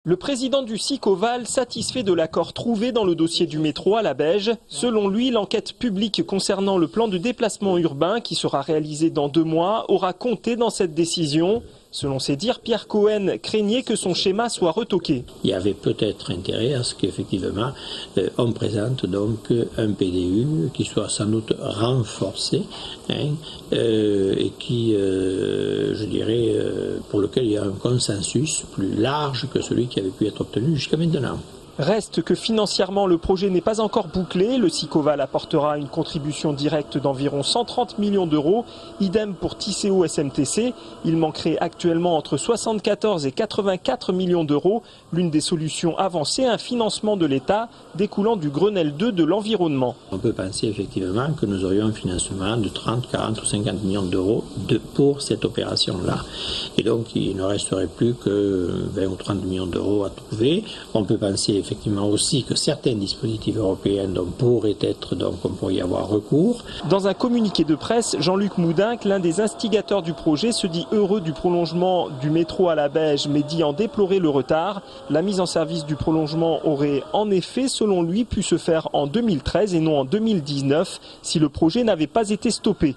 Le président du SICOVAL satisfait de l'accord trouvé dans le dossier du métro à la Beige. Selon lui, l'enquête publique concernant le plan de déplacement urbain qui sera réalisé dans 2 mois aura compté dans cette décision. Selon ses dires, Pierre Cohen craignait que son schéma soit retoqué. Il y avait peut-être intérêt à ce qu'effectivement on présente donc un PDU qui soit sans doute renforcé et qui, je dirais, pour lequel il y a un consensus plus large que celui qui avait pu être obtenu jusqu'à maintenant. Reste que financièrement, le projet n'est pas encore bouclé. Le SICOVAL apportera une contribution directe d'environ 130 millions d'euros. Idem pour Tisséo SMTC. Il manquerait actuellement entre 74 et 84 millions d'euros. L'une des solutions avancées, un financement de l'État découlant du Grenelle 2 de l'environnement. On peut penser effectivement que nous aurions un financement de 30, 40 ou 50 millions d'euros pour cette opération-là. Et donc il ne resterait plus que 20 ou 30 millions d'euros à trouver. On peut penser effectivement aussi que certains dispositifs européens pourraient être, on pourrait y avoir recours. Dans un communiqué de presse, Jean-Luc Moudinque, l'un des instigateurs du projet, se dit heureux du prolongement du métro à la Beige, mais dit en déplorer le retard. La mise en service du prolongement aurait en effet, selon lui, pu se faire en 2013 et non en 2019 si le projet n'avait pas été stoppé.